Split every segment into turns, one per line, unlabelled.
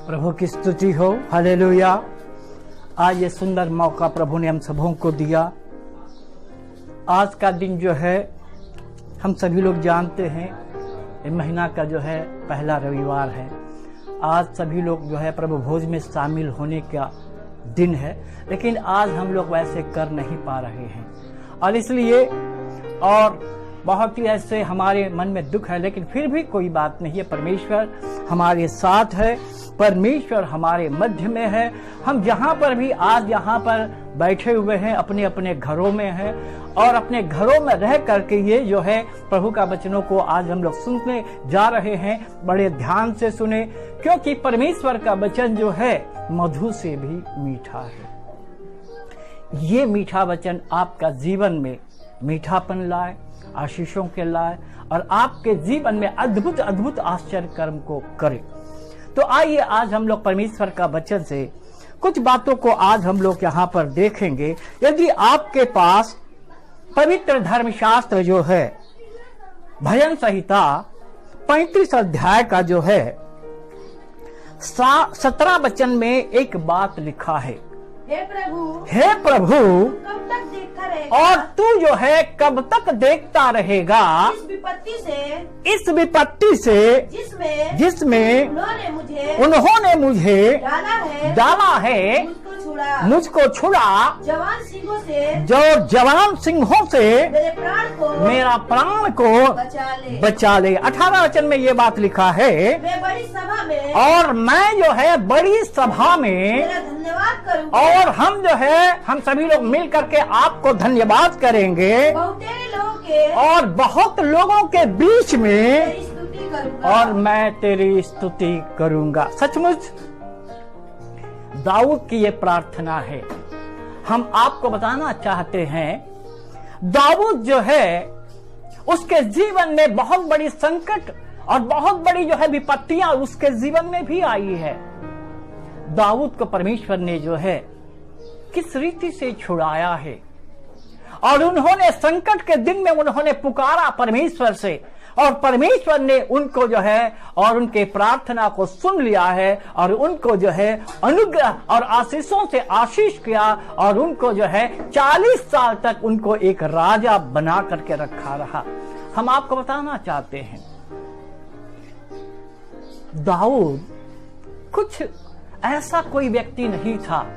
प्रभु की स्तुति हो। हालेलुया। आज ये सुंदर मौका प्रभु ने हम सबों को दिया। आज का दिन जो है हम सभी लोग जानते हैं, ये महीना का जो है पहला रविवार है। आज सभी लोग जो है प्रभु भोज में शामिल होने का दिन है, लेकिन आज हम लोग वैसे कर नहीं पा रहे हैं और इसलिए और बहुत ही ऐसे हमारे मन में दुख है, लेकिन फिर भी कोई बात नहीं है। परमेश्वर हमारे साथ है, परमेश्वर हमारे मध्य में है। हम जहाँ पर भी आज यहाँ पर बैठे हुए हैं, अपने अपने घरों में हैं और अपने घरों में रह करके ये जो है प्रभु का वचनों को आज हम लोग सुनने जा रहे हैं। बड़े ध्यान से सुने, क्योंकि परमेश्वर का वचन जो है मधु से भी मीठा है। ये मीठा वचन आपका जीवन में मीठापन लाए, आशीषों के लाए और आपके जीवन में अद्भुत अद्भुत आश्चर्य कर्म को करे। तो आइए आज हम लोग परमेश्वर का वचन से कुछ बातों को आज हम लोग यहाँ पर देखेंगे। यदि आपके पास पवित्र धर्मशास्त्र जो है भजन संहिता 35 अध्याय का जो है 17 वचन में एक बात लिखा है, हे प्रभु
कब तक देखता रहेगा?
और तू जो है कब तक देखता रहेगा
इस
विपत्ति से जिसमें उन्होंने मुझे डाला है मुझको छुड़ा जो जवान सिंहों से मेरा प्राण को बचा ले। 18 वचन में ये बात लिखा है,
मैं बड़ी सभा में
और मैं जो है बड़ी सभा में
धन्यवाद करूंगा
और हम जो है हम सभी लोग मिल करके आपको धन्यवाद करेंगे और बहुत लोगों के बीच में
स्तुति करूंगा
और मैं तेरी स्तुति करूंगा। सचमुच दाऊद की ये प्रार्थना है। हम आपको बताना चाहते हैं, दाऊद जो है उसके जीवन में बहुत बड़ी संकट और बहुत बड़ी जो है विपत्तियां उसके जीवन में भी आई है। दाऊद को परमेश्वर ने जो है किस रीति से छुड़ाया है और उन्होंने संकट के दिन में उन्होंने पुकारा परमेश्वर से और परमेश्वर ने उनको जो है और उनके प्रार्थना को सुन लिया है और उनको जो है अनुग्रह और आशीषों से आशीष किया और उनको जो है 40 साल तक उनको एक राजा बना करके रखा रहा। हम आपको बताना चाहते हैं, दाऊद कुछ ऐसा कोई व्यक्ति नहीं था।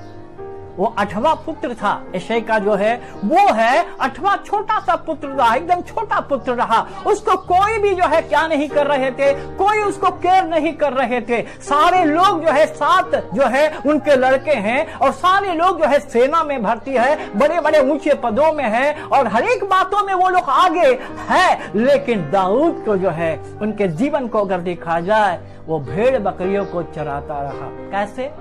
वो 8वां पुत्र था। यिशै का जो है वो है 8वां छोटा सा पुत्र रहा, एकदम छोटा पुत्र रहा। उसको कोई भी जो है क्या नहीं कर रहे थे, कोई उसको केयर नहीं कर रहे थे। सारे लोग जो है 7 जो है उनके लड़के हैं और सारे लोग जो है सेना में भर्ती है, बड़े बड़े ऊंचे पदों में है और हर एक बातों में वो लोग आगे है। लेकिन दाऊद को जो है उनके जीवन को अगर देखा जाए, वो भेड़ बकरियों को चराता रहा। कैसे?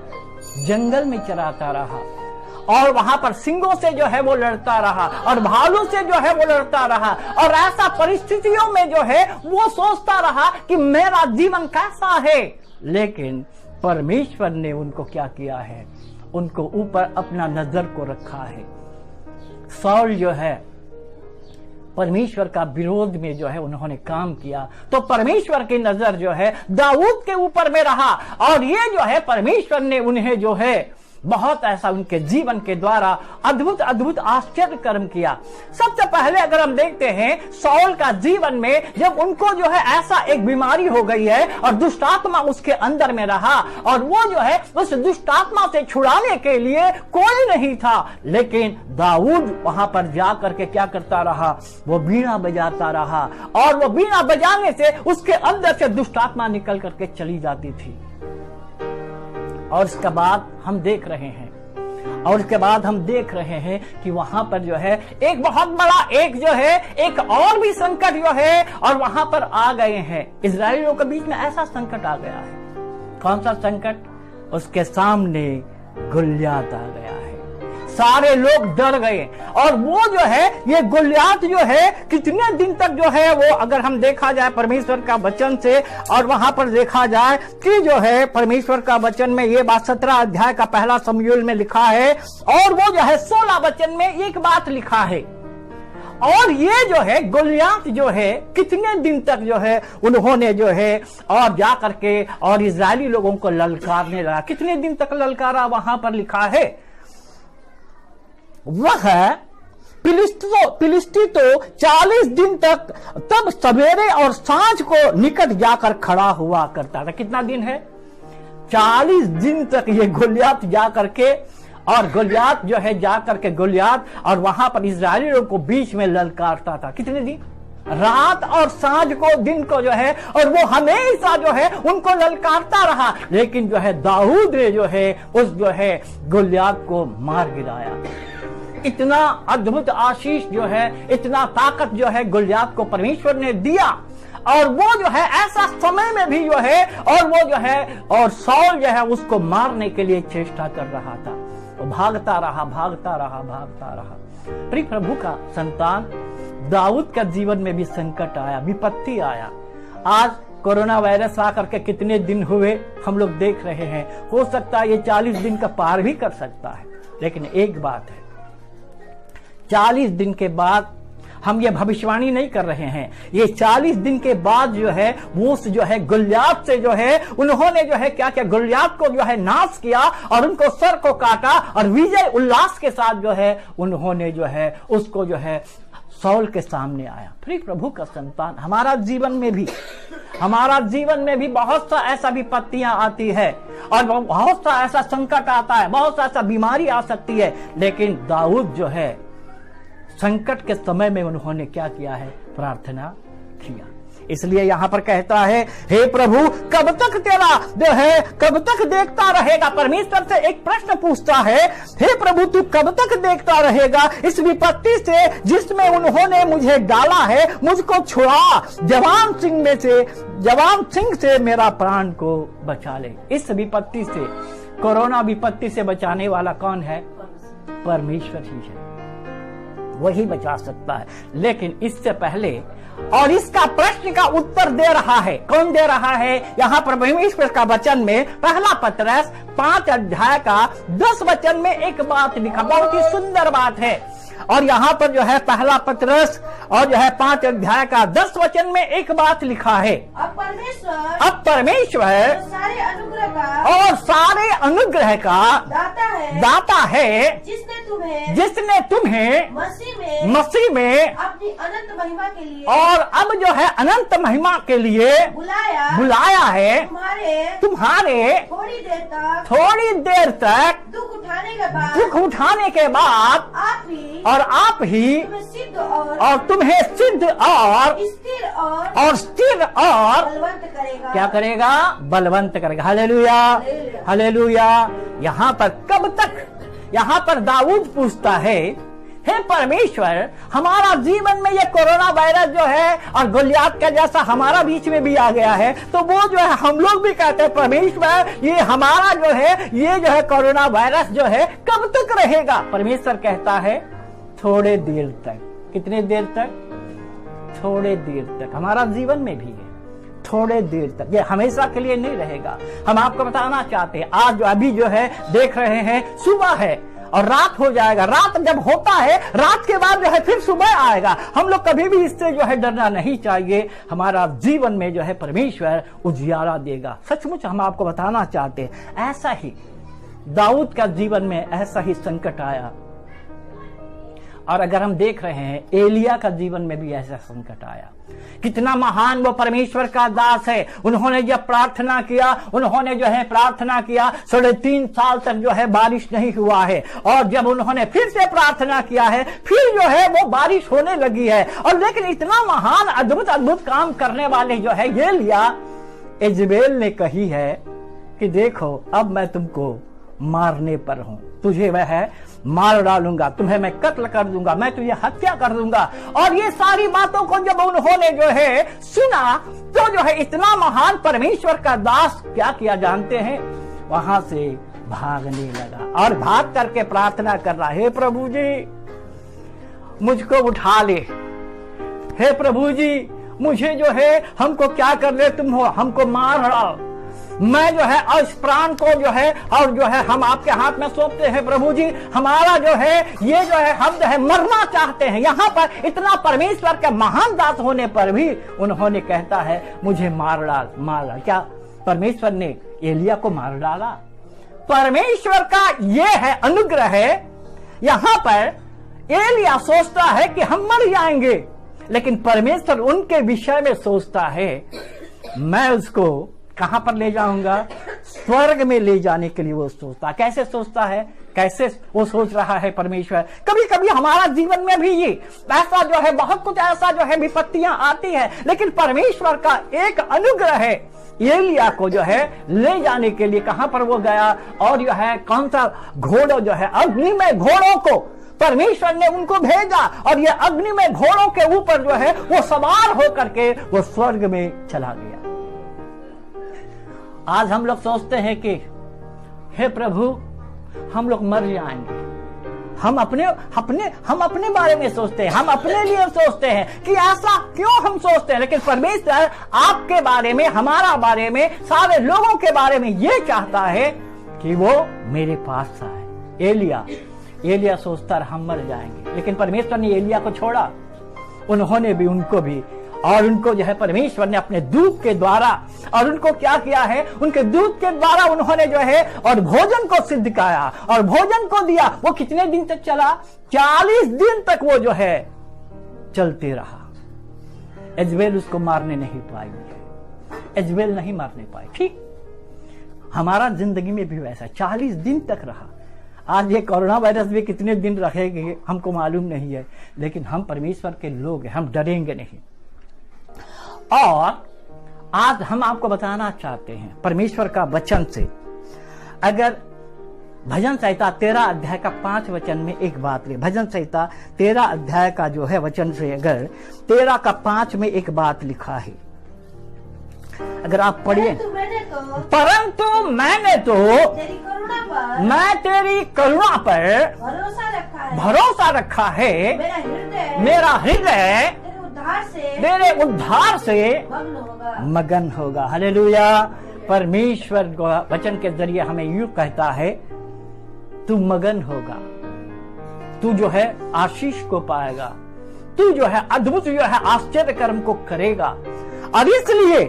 जंगल में चराता रहा और वहां पर सिंहों से जो है वो लड़ता रहा और भालू से जो है वो लड़ता रहा और ऐसा परिस्थितियों में जो है वो सोचता रहा कि मेरा जीवन कैसा है। लेकिन परमेश्वर ने उनको क्या किया है, उनको ऊपर अपना नजर को रखा है। शाऊल जो है परमेश्वर का विरोध में जो है उन्होंने काम किया, तो परमेश्वर की नजर जो है दाऊद के ऊपर में रहा और ये जो है परमेश्वर ने उन्हें जो है बहुत ऐसा उनके जीवन के द्वारा अद्भुत अद्भुत आश्चर्य कर्म किया। सबसे पहले अगर हम देखते हैं शाऊल का जीवन में, जब उनको जो है ऐसा एक बीमारी हो गई है और दुष्ट आत्मा उसके अंदर में रहा और वो जो है उस दुष्ट आत्मा से छुड़ाने के लिए कोई नहीं था, लेकिन दाऊद वहां पर जा करके क्या करता रहा, वो बीड़ा बजाता रहा और वो बीड़ा बजाने से उसके अंदर से दुष्ट आत्मा निकल करके चली जाती थी। और इसके बाद हम देख रहे हैं कि वहां पर जो है एक बहुत बड़ा एक और भी संकट जो है और वहां पर आ गए हैं। इजरायलियों के बीच में ऐसा संकट आ गया है। कौन सा संकट? उसके सामने गुलियात आ गया है। सारे लोग डर गए और वो जो है ये गुलियात जो है कितने दिन तक जो है वो, अगर हम देखा जाए परमेश्वर का वचन से और वहां पर देखा जाए कि जो है परमेश्वर का वचन में ये बात 17 अध्याय का पहला शमूएल में लिखा है और वो जो है 16 वचन में एक बात लिखा है और ये जो है गोलियात जो है कितने दिन तक जो है उन्होंने जो है और जा करके और इजरायली लोगों को ललकारने लगा। कितने दिन तक ललकारा, वहां पर लिखा है वह फिलिस्ती तो 40 दिन तक तब सवेरे और सांझ को निकट जाकर खड़ा हुआ करता था। कितना दिन है? 40 दिन तक ये गोलियात जा करके और गोलियात जो है जा करके गोलियात और वहां पर इजरायली लोगों को बीच में ललकारता था। कितने दिन? रात और सांझ को, दिन को जो है, और वो हमेशा जो है उनको ललकारता रहा। लेकिन जो है दाऊद ने जो है उस जो है गोलियात को मार गिराया। इतना अद्भुत आशीष जो है, इतना ताकत जो है गोलियात को परमेश्वर ने दिया। और वो जो है ऐसा समय में भी जो है और वो जो है और सौल जो है उसको मारने के लिए चेष्टा कर रहा था। वो भागता रहा, भागता रहा, भागता रहा। प्रिय प्रभु का संतान, दाऊद का जीवन में भी संकट आया, विपत्ति आया। आज कोरोना वायरस आकर के कितने दिन हुए हम लोग देख रहे हैं। हो सकता है ये 40 दिन का पार भी कर सकता है। लेकिन एक बात है, 40 दिन के बाद हम ये भविष्यवाणी नहीं कर रहे हैं। ये 40 दिन के बाद जो है वो जो है गोलियात से जो है उन्होंने जो है क्या क्या गोलियात को जो है नाश किया और उनको सर को काटा और विजय उल्लास के साथ जो है उन्होंने जो है उसको जो है सौल के सामने आया। फिर प्रभु का संतान, हमारा जीवन में भी बहुत सा ऐसा विपत्तियां आती है और बहुत सा ऐसा संकट आता है, बहुत सा ऐसा बीमारी आ सकती है। लेकिन दाऊद जो है संकट के समय में उन्होंने क्या किया है? प्रार्थना किया। इसलिए यहां पर कहता है, हे प्रभु कब तक तेरा जो है कब तक देखता रहेगा? परमेश्वर से एक प्रश्न पूछता है, हे प्रभु तू कब तक देखता रहेगा इस विपत्ति से जिसमें उन्होंने मुझे डाला है? मुझको छुड़ा, जवान सिंह से मेरा प्राण को बचा ले। इस विपत्ति से, कोरोना विपत्ति से बचाने वाला कौन है? परमेश्वर ही है, वही बचा सकता है। लेकिन इससे पहले और इसका प्रश्न का उत्तर दे रहा है, कौन दे रहा है? यहाँ पर परमेश्वर का वचन में पहला पतरस 5 अध्याय का 10 वचन में एक बात लिखा, बहुत ही सुंदर बात है। और यहाँ पर जो है पहला पतरस और जो है 5 अध्याय का 10 वचन में एक बात लिखा है,
अब
परमेश्वर सारे अनुग्रह का दाता है जिसने तुम्हें मसीह में
अपनी अनंत महिमा के लिए
और अब जो है अनंत महिमा के लिए बुलाया है। तुम्हारे थोड़ी देर तक
दुख उठाने के बाद
आप ही तुम्हें सिद्ध और स्थिर और
बलवंत करेगा।
क्या करेगा? बलवंत करेगा। Hallelujah, hallelujah. यहाँ पर कब तक, यहाँ पर दाऊद पूछता है, हे परमेश्वर हमारा जीवन में ये कोरोना वायरस जो है और गोलियात का जैसा हमारा बीच में भी आ गया है, तो वो जो है हम लोग भी कहते हैं परमेश्वर ये हमारा जो है ये जो है कोरोना वायरस जो है कब तक रहेगा? परमेश्वर कहता है थोड़े देर तक। कितने देर तक? थोड़े देर तक। हमारा जीवन में भी है थोड़े देर तक, ये हमेशा के लिए नहीं रहेगा। हम आपको बताना चाहते हैं, आज जो अभी जो है देख रहे हैं सुबह है और रात हो जाएगा। रात जब होता है, रात के बाद जो है फिर सुबह आएगा। हम लोग कभी भी इससे जो है डरना नहीं चाहिए। हमारा जीवन में जो है परमेश्वर उजियारा देगा। सचमुच हम आपको बताना चाहते हैं, ऐसा ही दाऊद का जीवन में ऐसा ही संकट आया। और अगर हम देख रहे हैं एलिया का जीवन में भी ऐसा संकट आया। कितना महान वो परमेश्वर का दास है। उन्होंने जब प्रार्थना किया, उन्होंने जो है प्रार्थना किया, 3.5 साल तक जो है बारिश नहीं हुआ है। और जब उन्होंने फिर से प्रार्थना किया है, फिर जो है वो बारिश होने लगी है। और लेकिन इतना महान अद्भुत काम करने वाले जो है एलिया, इजबेल ने कही है कि देखो अब मैं तुमको मारने पर हूं, तुझे वह है मार डालूंगा, तुम्हें मैं कत्ल कर दूंगा, मैं तुझे हत्या कर दूंगा। और ये सारी बातों को जब उन्होंने जो है सुना, तो जो है इतना महान परमेश्वर का दास क्या किया जानते हैं? वहां से भागने लगा और भाग करके प्रार्थना कर रहा, हे प्रभु जी मुझको उठा ले, हे प्रभु जी मुझे जो है हमको क्या कर ले तुम हो, हमको मार डालो। मैं जो है और इस प्राण को जो है और जो है हम आपके हाथ में सौंपते हैं प्रभु जी। हमारा जो है ये जो है हम जो है मरना चाहते हैं। यहाँ पर इतना परमेश्वर के महान दास होने पर भी उन्होंने कहता है मुझे मार डाल। क्या परमेश्वर ने एलिया को मार डाला? परमेश्वर का ये है अनुग्रह है। यहाँ पर एलिया सोचता है कि हम मर जाएंगे, लेकिन परमेश्वर उनके विषय में सोचता है मैं उसको कहां पर ले जाऊंगा? स्वर्ग में ले जाने के लिए वो सोचता। कैसे सोचता है, कैसे वो सोच रहा है परमेश्वर? कभी कभी हमारा जीवन में भी ये ऐसा जो है बहुत कुछ ऐसा जो है विपत्तियां आती है, लेकिन परमेश्वर का एक अनुग्रह है। एलिया को जो है ले जाने के लिए कहां पर वो गया, और जो है कौन सा घोड़ों जो है अग्नि में घोड़ों को परमेश्वर ने उनको भेजा, और ये अग्नि में घोड़ों के ऊपर जो है वो सवार होकर के वो स्वर्ग में चला गया। आज हम लोग सोचते हैं कि हे प्रभु हम लोग मर जाएंगे। हम अपने बारे में सोचते हैं, हम अपने लिए सोचते हैं कि ऐसा क्यों हम सोचते हैं, लेकिन परमेश्वर आपके बारे में, हमारा बारे में, सारे लोगों के बारे में ये चाहता है कि वो मेरे पास आए। एलिया सोचता हम मर जाएंगे, लेकिन परमेश्वर ने एलिया को छोड़ा। उन्होंने भी उनको भी, और उनको जो है परमेश्वर ने अपने दूत के द्वारा, और उनको क्या किया है, उनके दूत के द्वारा उन्होंने जो है और भोजन को सिद्ध किया और भोजन को दिया। वो कितने दिन तक चला? 40 दिन तक वो जो है चलते रहा। इजबेल उसको मारने नहीं पाई, इजबेल नहीं मारने पाई। ठीक हमारा जिंदगी में भी वैसा 40 दिन तक रहा। आज ये कोरोना वायरस भी कितने दिन रहेंगे हमको मालूम नहीं है, लेकिन हम परमेश्वर के लोग हैं, हम डरेंगे नहीं। और आज हम आपको बताना चाहते हैं परमेश्वर का वचन से, अगर भजन संहिता 13 अध्याय का 5 वचन में एक बात ले, भजन संहिता 13 अध्याय का जो है वचन से अगर 13 का 5 में एक बात लिखा है, अगर आप पढ़िए, परंतु मैंने तो मैं तेरी करुणा पर भरोसा रखा है, मेरा हृदय मेरे उद्धार से मगन होगा। हालेलुया। परमेश्वर वचन के जरिए हमें यूं कहता है तू मगन होगा, तू जो है आशीष को पाएगा, तू जो है अद्भुत जो है आश्चर्य कर्म को करेगा। और इसलिए,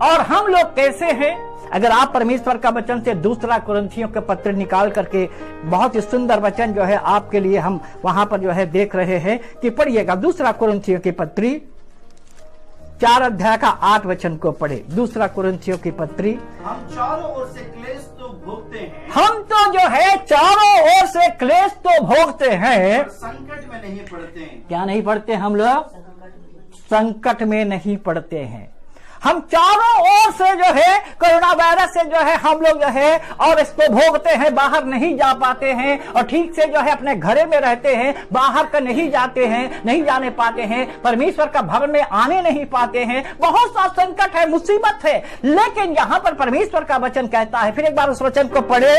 और हम लोग कैसे हैं, अगर आप परमेश्वर का वचन से दूसरा कुरिन्थियों के पत्र निकाल करके, बहुत ही सुंदर वचन जो है आपके लिए हम वहां पर जो है देख रहे हैं कि पढ़िएगा दूसरा कुरिन्थियों की पत्री 4 अध्याय का 8 वचन को पढ़े। दूसरा कुरिन्थियों की पत्री,
हम चारों ओर से क्लेश तो भोगते हैं,
हम तो जो है चारों ओर से क्लेश तो भोगते हैं,
संकट में नहीं पड़ते।
क्या नहीं पड़ते? हम लोग संकट में नहीं पड़ते हैं। हम चारों ओर से जो है कोरोना वायरस से जो है हम लोग जो है और इसको भोगते हैं, बाहर नहीं जा पाते हैं, और ठीक से जो है अपने घरे में रहते हैं, बाहर का नहीं जाते हैं, नहीं जाने पाते हैं, परमेश्वर का भवन में आने नहीं पाते हैं। बहुत सा संकट है, मुसीबत है, लेकिन यहाँ पर परमेश्वर का वचन कहता है, फिर एक बार उस वचन को पढ़े,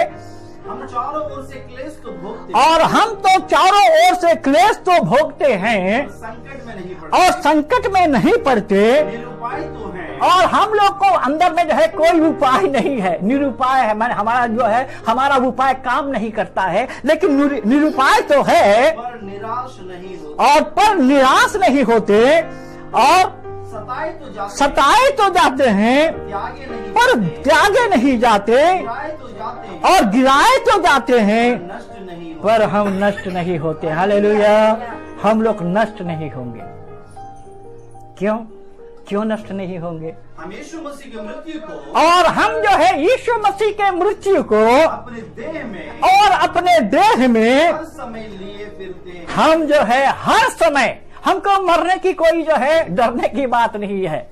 हम चारों ओर से क्लेश तो भोगते हैं,
और हम तो चारों ओर से क्लेश तो भोगते हैं,
संकट में नहीं पड़ते,
और संकट में नहीं पड़ते,
निरुपाय तो है,
और हम लोग को अंदर में जो है कोई उपाय नहीं है, निरुपाय है। मैंने हमारा जो है हमारा उपाय काम नहीं करता है, लेकिन निरुपाय तो है,
पर निराश नहीं होते,
और पर निराश नहीं होते, और सताए तो जाते हैं, पर त्यागे नहीं जाते, और गिराए तो जाते हैं, पर हम नष्ट नहीं होते। हालेलुया। हम लोग नष्ट नहीं होंगे। क्यों नष्ट नहीं होंगे?
हम यीशु मसीह की मृत्यु को,
और हम जो है यीशु मसीह के मृत्यु को
अपने देह में,
और अपने देह में
हर समय लिए फिरते हैं।
हम जो है हर समय, हमको मरने की कोई जो है डरने की बात नहीं है,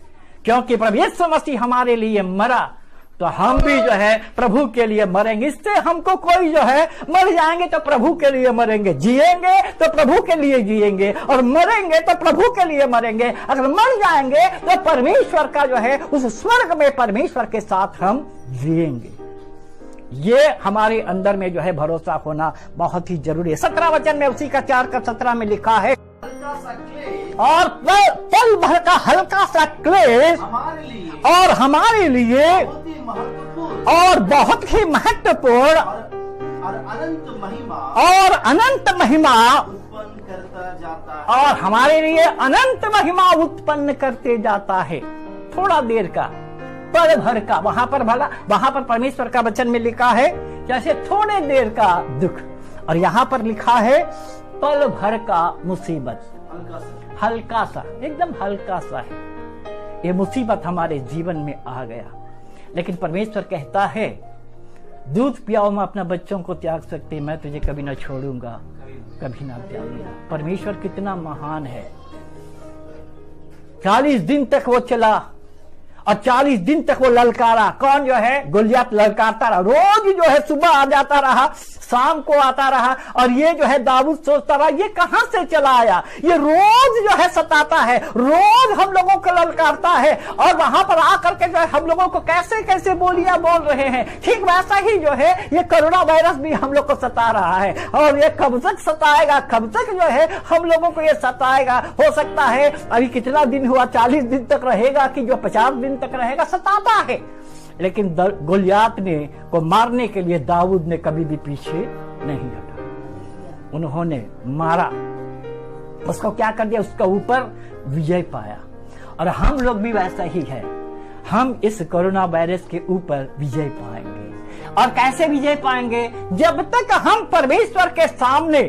क्योंकि प्रभु यीशु मसीह हमारे लिए मरा, तो हम भी जो है प्रभु के लिए मरेंगे। इससे हमको कोई जो है, मर जाएंगे तो प्रभु के लिए मरेंगे, जिएंगे तो प्रभु के लिए जिएंगे, और मरेंगे तो प्रभु के लिए मरेंगे। अगर मर जाएंगे तो परमेश्वर का जो है उस स्वर्ग में परमेश्वर के साथ हम जिएंगे। ये हमारे अंदर में जो है भरोसा होना बहुत ही जरूरी है। 17 वचन में उसी का 4 का 17 में लिखा है,
हल्का सा क्लेश,
और पल भर का हल्का सा क्लेश
हमारे लिए
और हमारे लिए
बहुत ही महत्वपूर्ण
और बहुत ही महत्वपूर्ण
और
अनंत महिमा
उत्पन्न करता जाता है।
और हमारे लिए अनंत महिमा उत्पन्न करते जाता है। थोड़ा देर का, पल भर का, वहां पर परमेश्वर का वचन में लिखा है जैसे थोड़े देर का दुख, और यहाँ पर लिखा है पल भर का मुसीबत। हल्का सा, एकदम हल्का सा है ये मुसीबत हमारे जीवन में आ गया, लेकिन परमेश्वर कहता है दूध पियाओ मैं अपना बच्चों को त्याग सकते, मैं तुझे कभी ना छोड़ूंगा, कभी ना त्यागूंगा। परमेश्वर कितना महान है। 40 दिन तक वो चला और 40 दिन तक वो ललकारा। कौन जो है? गोलियत ललकारता रहा, रोज जो है सुबह आ जाता रहा, शाम को आता रहा, और ये जो है दाऊद सोचता रहा ये कहां से चला आया, ये रोज जो है सताता है, रोज हम लोगों को ललकारता है, और वहां पर आकर के जो है हम लोगों को कैसे कैसे बोलियां बोल रहे हैं। ठीक वैसा ही जो है ये कोरोना वायरस भी हम लोग को सता रहा है, और ये कब तक सताएगा, कब तक जो है हम लोगों को ये सताएगा। हो सकता है अभी कितना दिन हुआ, 40 दिन तक रहेगा कि जो 50 दिन तक रहेगा, सताता है। लेकिन गोलियत को मारने के लिए दाऊद ने कभी भी पीछे नहीं हटा, उन्होंने मारा, उसको क्या कर दिया, उसका ऊपर विजय पाया। और हम लोग भी वैसा ही है, हम इस कोरोना वायरस के ऊपर विजय पाएंगे। और कैसे विजय पाएंगे? जब तक हम परमेश्वर के सामने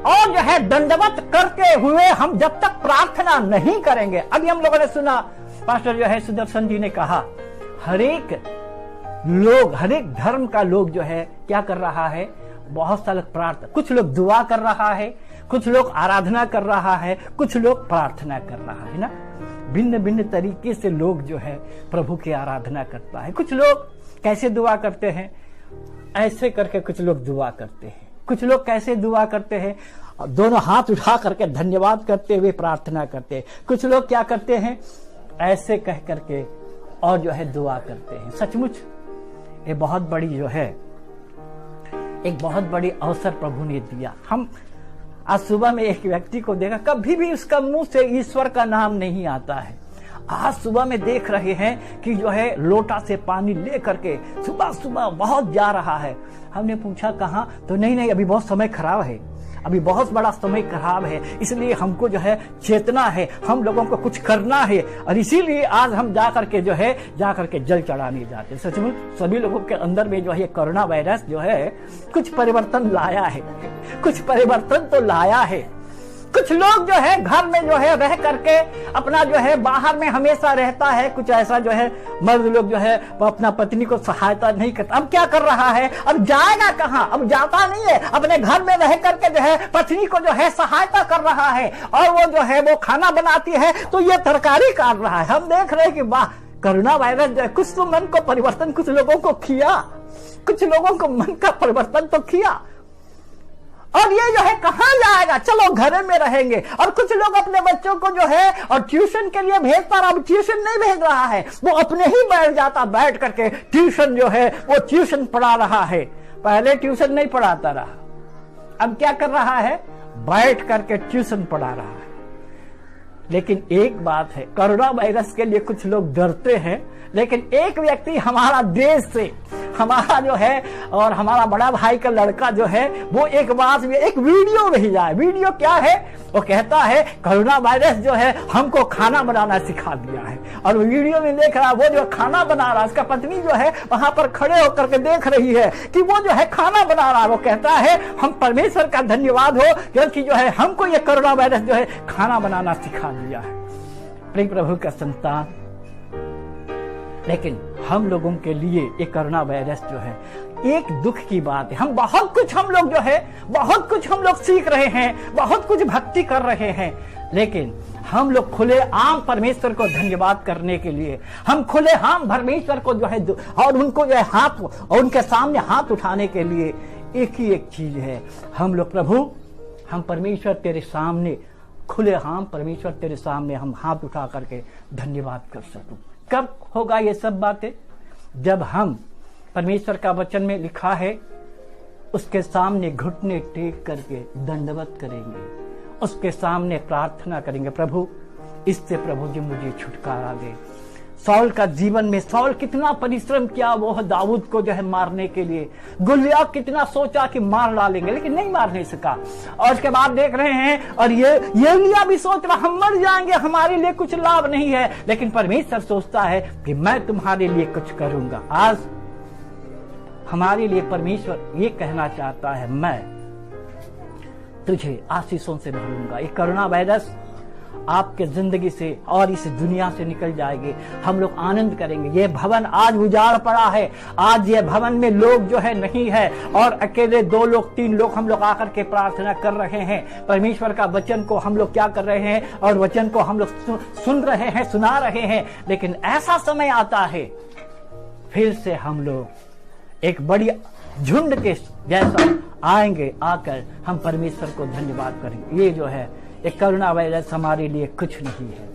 और जो है दंडवत करते हुए हम जब तक प्रार्थना नहीं करेंगे। अभी हम लोगों ने सुना, पास्टर जो है सुदर्शन जी ने कहा हरेक धर्म का लोग जो है क्या कर रहा है, बहुत सारे प्रार्थना, कुछ लोग दुआ कर रहा है, कुछ लोग आराधना कर रहा है, कुछ लोग प्रार्थना कर रहा है ना। भिन्न भिन्न तरीके से लोग जो है प्रभु की आराधना करता है। कुछ लोग कैसे दुआ करते हैं, ऐसे करके कुछ लोग दुआ करते हैं। कुछ लोग कैसे दुआ करते हैं, दोनों हाथ उठा करके धन्यवाद करते हुए प्रार्थना करते हैं। कुछ लोग क्या करते हैं, ऐसे कह करके और जो है दुआ करते हैं। सचमुच ये बहुत बड़ी जो है एक बहुत बड़ी अवसर प्रभु ने दिया। हम आज सुबह में एक व्यक्ति को देखा, कभी भी उसका मुंह से ईश्वर का नाम नहीं आता है। आज सुबह में देख रहे हैं कि जो है लोटा से पानी ले करके सुबह सुबह बहुत जा रहा है। हमने पूछा कहाँ, तो नहीं अभी बहुत समय खराब है, अभी बहुत बड़ा समय खराब है, इसलिए हमको जो है चेतना है, हम लोगों को कुछ करना है, और इसीलिए आज हम जाकर के जल चढ़ाने जाते हैं। सचमुच सभी लोगों के अंदर में जो है कोरोना वायरस जो है कुछ परिवर्तन लाया है, कुछ परिवर्तन तो लाया है। कुछ लोग जो है घर में जो है रह करके अपना जो है बाहर में हमेशा रहता है। कुछ ऐसा जो है मर्द लोग जो है वो अपना पत्नी को सहायता नहीं करता। अब क्या कर रहा है, अब जाएगा कहाँ, अब जाता नहीं है, अपने घर में रह करके जो है पत्नी को जो है सहायता कर रहा है, और वो जो है वो खाना बनाती है तो ये तरकारी काट रहा है। हम देख रहे हैं कि वाह, कोरोना वायरस जो है कुछ तो मन को परिवर्तन कुछ लोगों को किया, कुछ लोगों को मन का परिवर्तन तो किया। और ये जो है कहां जाएगा, चलो घर में रहेंगे। और कुछ लोग अपने बच्चों को जो है और ट्यूशन के लिए भेजता रहा, अब ट्यूशन नहीं भेज रहा है, वो अपने ही बैठ करके ट्यूशन जो है वो ट्यूशन पढ़ा रहा है। पहले ट्यूशन नहीं पढ़ाता रहा, अब क्या कर रहा है, बैठ करके ट्यूशन पढ़ा रहा है। लेकिन एक बात है, कोरोना वायरस के लिए कुछ लोग डरते हैं, लेकिन एक व्यक्ति हमारा देश से, हमारा जो है और हमारा बड़ा भाई का लड़का जो है वो एक बात में एक वीडियो भेजा है। वीडियो क्या है, वो कहता है कोरोना वायरस जो है हमको खाना बनाना सिखा दिया है। और वो वीडियो में देख रहा, वो जो खाना बना रहा, उसका पत्नी जो है वहां पर खड़े होकर के देख रही है कि वो जो है खाना बना रहा है। वो कहता है हम परमेश्वर का धन्यवाद हो क्योंकि जो है हमको ये कोरोना वायरस जो है खाना बनाना सिखा दिया है। प्रिय प्रभु का संतान, लेकिन हम लोगों के लिए ये कोरोना वायरस जो है एक दुख की बात है। हम बहुत कुछ हम लोग सीख रहे हैं, बहुत कुछ भक्ति कर रहे हैं, लेकिन हम लोग खुले आम परमेश्वर को धन्यवाद करने के लिए, हम खुले आम परमेश्वर को जो है और उनको जो है हाथ और उनके सामने हाथ उठाने के लिए एक ही एक चीज है, हम लोग प्रभु, हम परमेश्वर तेरे सामने खुले आम परमेश्वर तेरे सामने हम हाथ उठा करके धन्यवाद कर सकूं। कब होगा ये सब बातें, जब हम परमेश्वर का वचन में लिखा है उसके सामने घुटने टेक करके दंडवत करेंगे, उसके सामने प्रार्थना करेंगे, प्रभु इससे प्रभु जी मुझे छुटकारा दे। सौल का जीवन में सौल कितना परिश्रम किया वो दाऊद को जो है मारने के लिए। गुलिया कितना सोचा कि मार डालेंगे, लेकिन नहीं मार नहीं सका। और उसके बाद देख रहे हैं, और ये एलिय्याह भी सोच रहा हम मर जाएंगे, हमारे लिए कुछ लाभ नहीं है, लेकिन परमेश्वर सोचता है कि मैं तुम्हारे लिए कुछ करूंगा। आज हमारे लिए परमेश्वर ये कहना चाहता है, मैं तुझे आशीषों से भरूंगा। ये कोरोना वायरस आपके जिंदगी से और इस दुनिया से निकल जाएगी। हम लोग आनंद करेंगे। ये भवन आज उजाड़ पड़ा है, आज ये भवन में लोग जो है नहीं है, और अकेले 2 लोग 3 लोग हम लोग आकर के प्रार्थना कर रहे हैं। परमेश्वर का वचन को हम लोग क्या कर रहे हैं, और वचन को हम लोग सुन रहे हैं, सुना रहे हैं। लेकिन ऐसा समय आता है फिर से हम लोग एक बड़ी झुंड के जैसा आएंगे, आकर हम परमेश्वर को धन्यवाद करेंगे। ये जो है एक कोरोना वायरस हमारे लिए कुछ नहीं है,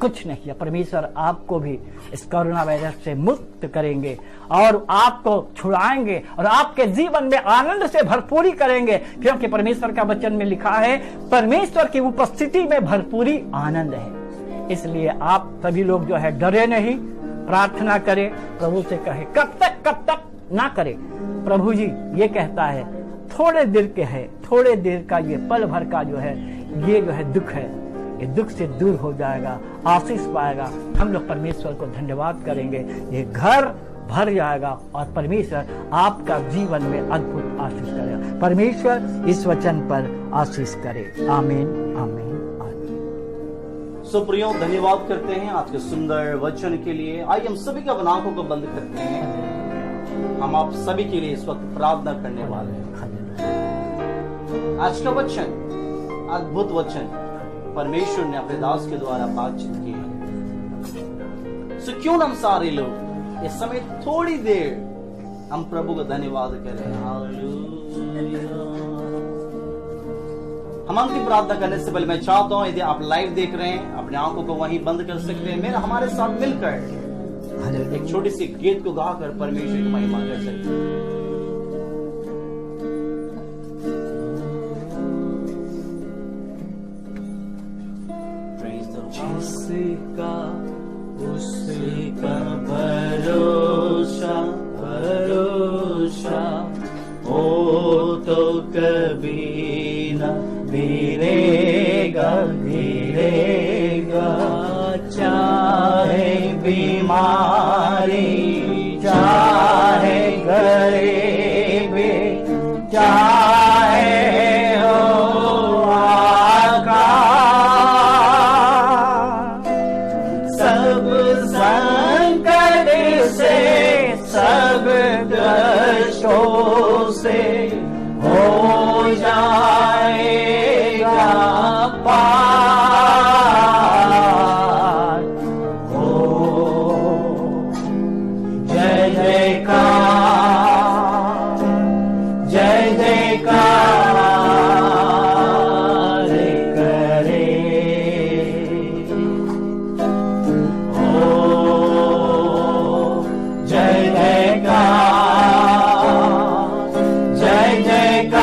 कुछ नहीं है। परमेश्वर आपको भी इस कोरोना वायरस से मुक्त करेंगे और आपको छुड़ाएंगे और आपके जीवन में आनंद से भरपूरी करेंगे, क्योंकि परमेश्वर का वचन में लिखा है परमेश्वर की उपस्थिति में भरपूरी आनंद है। इसलिए आप सभी लोग जो है डरे नहीं, प्रार्थना करें, प्रभु से कहे कब तक ना करें। प्रभु जी ये कहता है थोड़े देर के है, थोड़े देर का ये पल भर का जो है ये जो है दुख है, ये दुख से दूर हो जाएगा, आशीष पाएगा। हम लोग परमेश्वर को धन्यवाद करेंगे, ये घर भर जाएगा और परमेश्वर आपका जीवन में अद्भुत आशीष करेगा। परमेश्वर इस वचन पर आशीष करे। आमीन, आमीन, आमीन।
सो प्रियो, धन्यवाद करते हैं आज के सुंदर वचन के लिए। आइए हम सभी का अपनी आंखों को बंद करते हैं। हम आप सभी के लिए इस वक्त प्रार्थना करने वाले हैं। आज का वचन अद्भुत वचन परमेश्वर ने अपने दास के द्वारा बातचीत की है। सो क्यों हम सारे लोग इस समय थोड़ी देर हम प्रभु का धन्यवाद करें। हालेलुया। हम अंतिम प्रार्थना करने से पहले मैं चाहता हूं, यदि आप लाइव देख रहे हैं अपने आंखों को वहीं बंद कर सकते हैं, मेरे हमारे साथ मिलकर एक छोटी सी गीत को गाकर परमेश्वर की महिमा कर सकते हैं। जिसका उसका भरोसा भरोसा हो तो कभी न गिरेगा गिरेगा। चाहे बीमारी चाहे गरीबी चाहे से हो जाएगा पार। हो जय जयकार जय जयकार करे। हो जय जयकार जय जयकार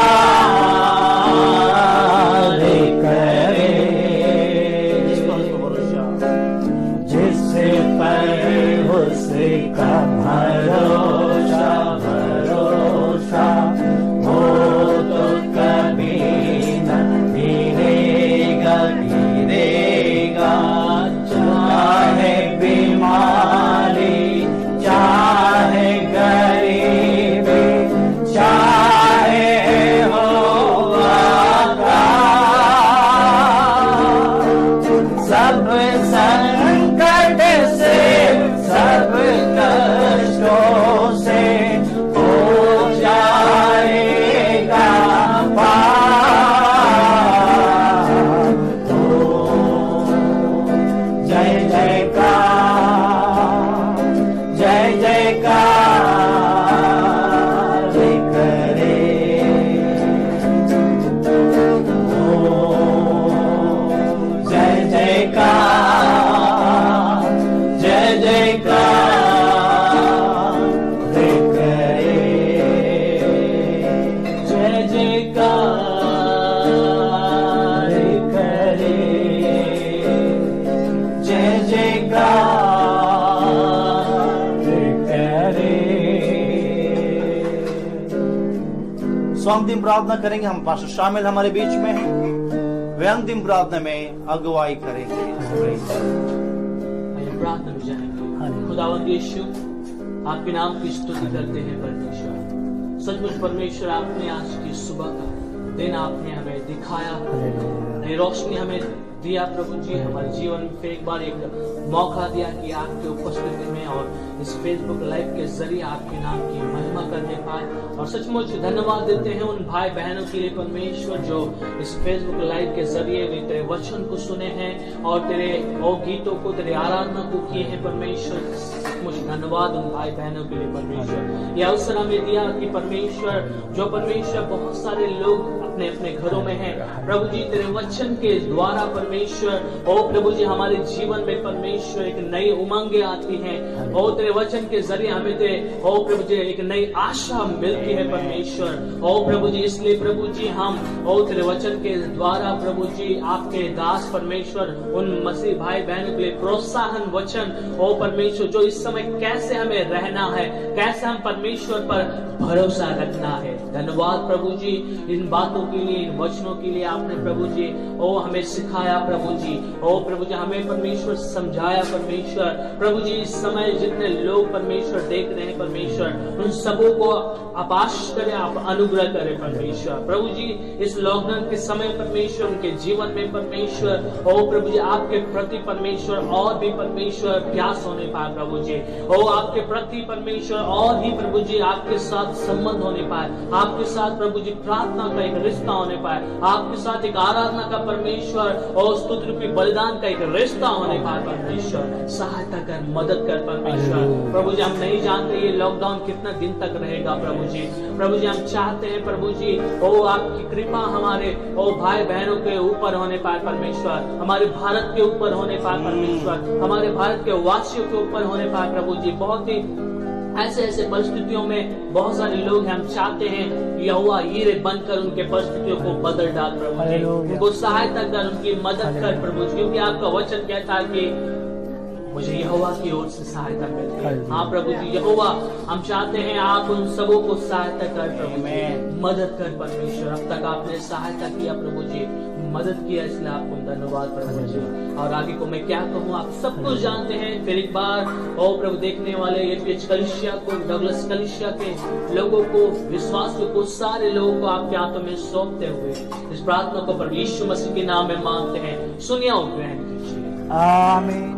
अंतिम प्रार्थना करेंगे। हम पास्टर शामिल हमारे बीच में हैं, वे अंतिम प्रार्थना में अगुवाई करेंगे।
आइए प्रार्थना में जाएंगे। खुदावंद यीशु, आपके नाम की स्तुति करते हैं परमेश्वर। सचमुच परमेश्वर, आपने आज की सुबह का दिन आपने हमें दिखाया, नई रोशनी हमें दिया प्रभु जी। हमारे जीवन में फिर एक बार एक मौका दिया कि आपके उपस्थिति में और इस फेसबुक लाइव के जरिए आपके नाम की महिमा करने पाए। और सचमुच धन्यवाद देते हैं उन भाई बहनों के लिए परमेश्वर, जो इस फेसबुक लाइव के जरिए वे तेरे वचन को सुने हैं और तेरे ओ गीतों को, तेरे आराधना को किए हैं परमेश्वर। सचमुच धन्यवाद उन भाई बहनों के लिए परमेश्वर। यह अवसर हमें दिया कि परमेश्वर, जो परमेश्वर बहुत सारे लोग अपने अपने घरों में हैं प्रभु जी, तेरे वचन के द्वारा परमेश्वर ओ प्रभु जी हमारे जीवन में परमेश्वर एक नई उमंगे आती हैं। ओ तेरे वचन के जरिए हमें ओ प्रभु जी एक नई आशा मिलती है परमेश्वर। ओ प्रभु जी, इसलिए प्रभु जी हम ओ तेरे वचन के द्वारा प्रभु जी आपके दास परमेश्वर उन मसीह भाई बहनों के लिए प्रोत्साहन वचन ओ परमेश्वर, जो इस समय कैसे हमें रहना है, कैसे हम परमेश्वर पर भरोसा रखना है। धन्यवाद प्रभु जी इन बातों के लिए, इन वचनों के लिए आपने प्रभु जी ओ हमें सिखाया प्रभु जी। ओ प्रभु जी हमें परमेश्वर समझाया परमेश्वर। प्रभु जी इस समय जितने लोग परमेश्वर देख रहे हैं परमेश्वर, उन सबों को आप आशीष करें, आप अनुग्रह करें परमेश्वर। प्रभु जी इस लॉकडाउन के समय परमेश्वर उनके जीवन में परमेश्वर ओ प्रभु जी आपके प्रति परमेश्वर और भी परमेश्वर प्यास होने पाए प्रभु जी। ओ आपके प्रति परमेश्वर और ही प्रभु जी आपके साथ संबंध होने पाए, आपके साथ प्रभु जी प्रार्थना का एक रिश्ता होने पाए, आपके साथ एक आराधना का परमेश्वर और स्तुति रूपी बलिदान का एक रिश्ता होने पाए परमेश्वर। सहायता कर, मदद कर परमेश्वर। प्रभु जी हम नहीं जानते ये लॉकडाउन कितना दिन तक रहेगा प्रभु जी। प्रभु जी हम चाहते हैं प्रभु जी ओ आपकी कृपा हमारे ओ भाई बहनों के ऊपर होने पाए परमेश्वर, हमारे भारत के ऊपर होने पाए परमेश्वर, हमारे भारत के वासियों के ऊपर होने पाए प्रभु जी। बहुत ही ऐसे परिस्थितियों में बहुत सारे लोग हम चाहते हैं यहोवा यीरे बनकर उनके परिस्थितियों को बदल डाल प्रभु जी, उनको सहायता कर, उनकी मदद कर प्रभु जी, क्योंकि आपका वचन कहता है कि मुझे यहोवा की ओर से सहायता मिलती है। हाँ प्रभु जी यहोवा हम चाहते हैं आप उन सबों को सहायता कर प्रभु जी, मदद कर परमेश्वर। अब तक आपने सहायता किया प्रभु जी, मदद किया, इसलिए आपको धन्यवाद प्रभु जी। और आगे को मैं क्या कहूँ, आप सब कुछ जानते हैं। फिर एक बार ओ प्रभु देखने वाले एचपीएच कलिसिया को, डगलस कलिसिया के लोगों को, विश्वासियों को, सारे लोगों को आपके हाथों में सौंपते हुए इस प्रार्थना को प्रभु यीशु मसीह के नाम में मांगते हैं। सुनिए और ग्रहण कीजिए।
आमीन।